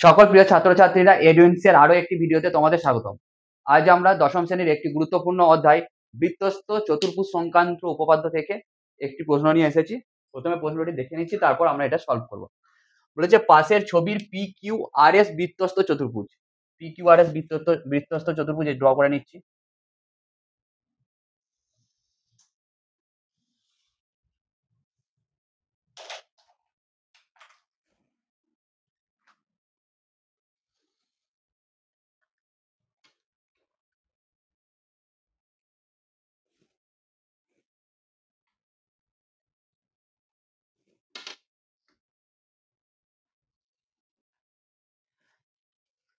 সকল প্রিয় ছাত্রছাত্রীরা এডুইনস এর আরো একটি ভিডিওতে তোমাদের স্বাগতম। আজ আমরা দশম শ্রেণীর একটি গুরুত্বপূর্ণ অধ্যায় বৃত্তস্থ চতুর্ভুজ সংক্রান্ত উপপাদ্য থেকে একটি প্রশ্ন নিয়ে এসেছি। প্রথমে প্রশ্নটি দেখে নিচ্ছি, তারপর আমরা এটা সলভ করব। বলেছে পাশের ছবির পি কিউ আর এস বৃত্তস্থ চতুর্ভুজ। পি কিউ আর এস বৃত্তস্থ চতুর্ভুজ ড্র করে নিচ্ছি।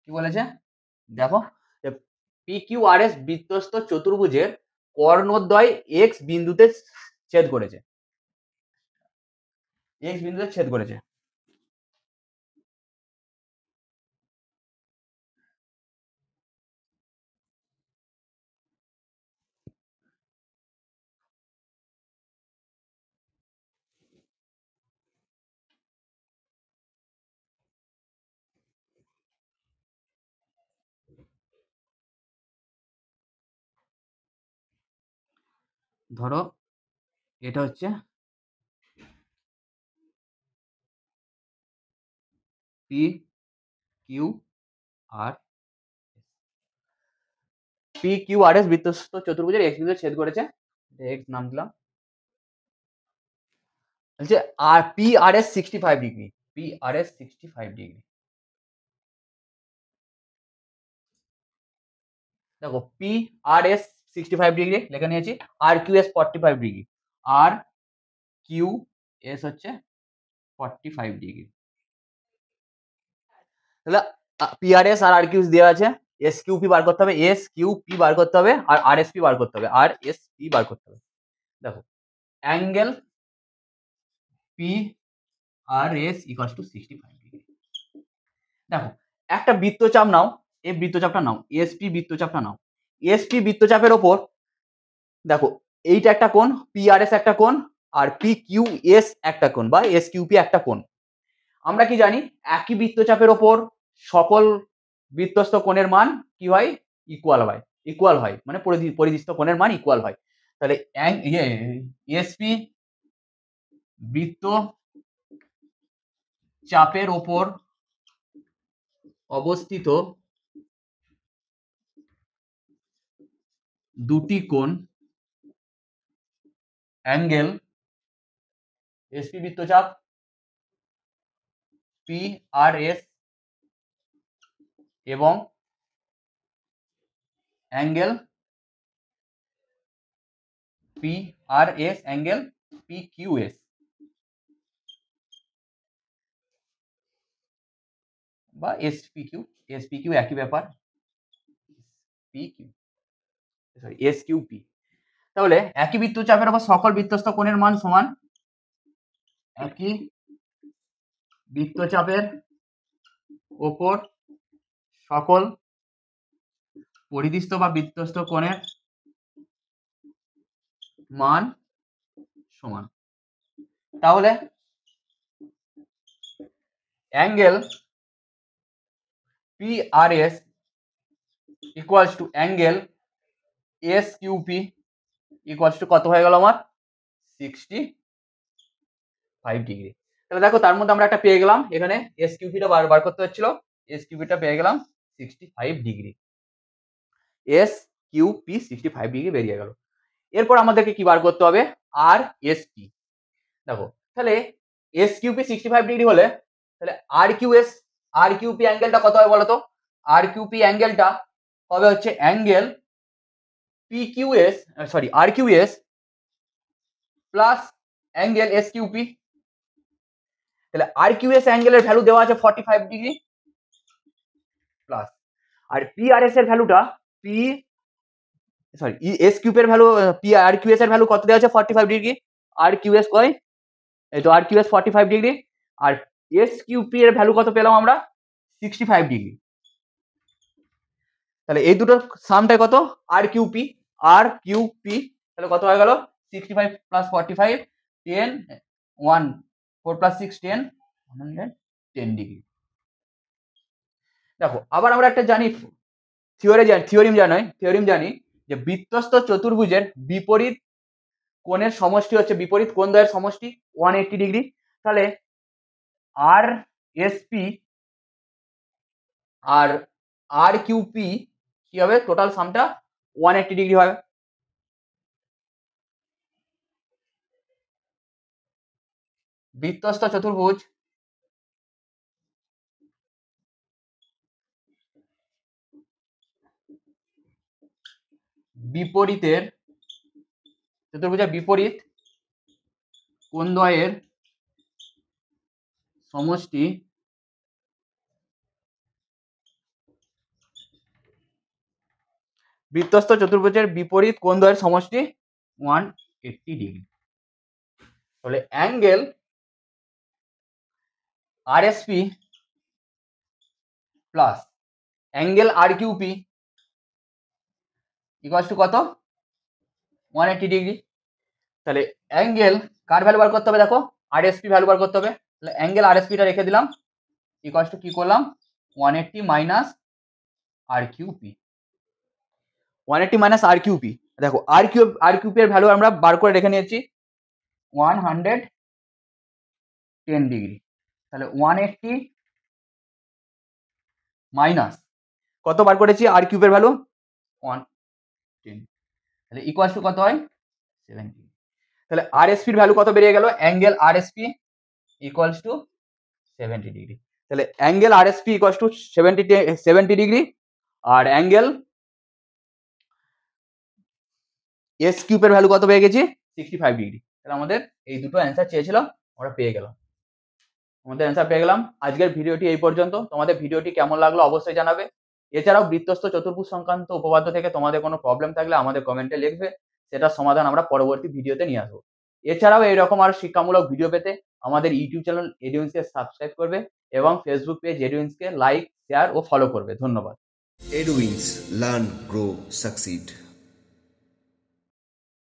কি বলেছে দেখো, পি কিউ আর এস বৃত্তস্থ চতুর্ভুজের কর্ণদ্বয় এক্স বিন্দুতে ছেদ করেছে। এক্স বিন্দুতে ছেদ করেছে। ধরো এটা হচ্ছে P Q R P Q R S বৃত্তস্থ চতুর্ভুজের এক্স বিন্দুতে ছেদ করেছে। এক্স নাম দিলাম। বলছে আর P R S 65 degree. P R S 65 degree. দেখো পি আর এস 65 ডিগ্রি লেখা নিয়েছি। আর কিউ এস 45 ডিগ্রি। আর কিউ এস হচ্ছে 45 ডিগ্রি। তাহলে পি আর এস আর কিউ দেওয়া আছে। এস কিউ পি বার করতে হবে, এস কিউ পি বার করতে হবে, আর আর এস পি বার করতে হবে, আর এস পি বার করতে হবে। দেখো angle P R S equals to 65 degree. দেখো একটা বৃত্তচাপ নাও, এই বৃত্তচাপটা নাও, এসপি বৃত্তচাপটা নাও। এসপি বৃত্তচাপের ওপর দেখো এইটা একটা কোণ, পি আর এস একটা কোণ, আর পি কিউ এস একটা কোণ বা এস কিউ পি একটা কোণ। আমরা কি জানি একই বৃত্তচাপের ওপর সকল বৃত্তস্থ কোণের মান কি হয়? ইকুয়াল হয়। ইকুয়াল হয় মানে পরিদিষ্ট কোণের মান ইকুয়াল হয়। তাহলে এসপি বৃত্ত চাপের ওপর অবস্থিত দুটি কোণ অ্যাঙ্গেল এসপি বৃত্তচাপ পি আর এস এবং angle P R S angle P Q S বা এসপি কিউ। এসপি কিউ একই ব্যাপার, P Q sorry S Q P. তাহলে একই বৃত্তচাপের ওপর সকল বৃত্তস্থ কোণের মান সমান। একই বৃত্তচাপের ওপর সকল পরিদিষ্ট বা বৃত্তস্থ কোণের মান সমান। তাহলে angle P R S equals to angle S Q P equals to কত হয়ে গেল আমার? 65 ডিগ্রি। তাহলে দেখো তার মধ্যে আমরা একটা পেয়ে গেলাম, এখানে এস কিউপিটা বার করতে হচ্ছিল, এস কিউপিটা পেয়ে গেলাম 65 degree. S Q P 65 degree বেরিয়ে গেল। এরপর আমাদেরকে কি বার করতে হবে? R S P. দেখো তাহলে এস কিউ পি 65 ডিগ্রি হলে তাহলে আর কিউ পি অ্যাঙ্গেলটা কত হবে বলো তো? আর কিউ পি অ্যাঙ্গেলটা হবে হচ্ছে angle P Q S sorry R Q S plus angle S Q P. তাহলে আর কিউ এস অ্যাঙ্গেলের ভ্যালু দেওয়া আছে 45 ডিগ্রি প্লাস, আর পি আর এস এর ভ্যালুটা পি সরি এস কিউপের value P R Q S এর ভ্যালু কত দেওয়া আছে? 45 ডিগ্রি। আর কিউ এস কয়? এই তো আর কিউ এস 45 ডিগ্রি। আর এস কিউ পি এর ভ্যালু কত পেলাম আমরা? 65 ডিগ্রি। তাহলে এই দুটোর সামটা কত? আর Q P. R Q P তাহলে কত হয়ে গেল? 65 প্লাস 45 10 1 4 প্লাস 6 10 110 ডিগ্রি। দেখো আবার আমরা একটা জানি থিওরিম জানি যে বৃত্তস্থ চতুর্ভুজের বিপরীত কোণের সমষ্টি হচ্ছে বিপরীত কোণ দ্বয়ের সমষ্টি 180 ডিগ্রি। তাহলে আর এস পি আর আর কিউ পি কি হবে, টোটাল সামটা 180 ডিগ্রি হবে। বৃত্তস্থ চতুর্ভুজ বিপরীতের চতুর্ভুজের বিপরীত কোণদ্বয়ের সমষ্টি বৃত্তস্থ চতুর্ভুজের বিপরীত কোণদ্বয়ের সমষ্টি 180 ডিগ্রি। তাহলে angle RSP plus angle R QP equals to কত, 180 ডিগ্রি। তাহলে অ্যাঙ্গেল কার ভ্যালু বার করতে হবে, দেখো আরএসপি ভ্যালু বার করতে হবে। তাহলে অ্যাঙ্গেল আরএসপিটা রেখে দিলাম, ইকুয়ালস টু কি করলাম 180 মাইনাস আর কিউপি, 180 মাইনাস আর কিউপি। দেখো আর কিউপি এর ভ্যালু আমরা বার করে রেখে নিয়েছি 110 ডিগ্রি। তাহলে 180 মাইনাস কত বার করেছি আর কিউবের ভ্যালু 110, তাহলে ইকুয়ালস টু কত হয় 70। তাহলে আরএসপির ভ্যালু কত বেরিয়ে গেল, angle RSP equals to 70 degree. তাহলে angle RSP equals to 70 degree আর অ্যাঙ্গেল এস কিউবের ভ্যালু কত পেয়ে গেছি 65 ডিগ্রি। তাহলে আমাদের এই দুটো অ্যান্সার চেয়েছিল, আমরা পেয়ে গেলাম, আমাদের অ্যান্সার পেয়ে গেলাম। আজকের ভিডিওটি এই পর্যন্ত। তোমাদের ভিডিওটি কেমন লাগলো অবশ্যই জানাবে। এছাড়াও বৃত্তস্থ চতুর্ভুজ সংক্রান্ত উপপাদ্য থেকে তোমাদের কোনো প্রবলেম থাকলে আমাদের কমেন্টে লিখবে, সেটার সমাধান আমরা পরবর্তী ভিডিওতে নিয়ে আসবো। এছাড়াও এইরকম আর শিক্ষামূলক ভিডিও পেতে আমাদের ইউটিউব চ্যানেল এডুইন্সকে সাবস্ক্রাইব করবে এবং ফেসবুক পেজ এডুইন্সকে লাইক, শেয়ার ও ফলো করবে। ধন্যবাদ। Edwins Learn, Grow, Succeed.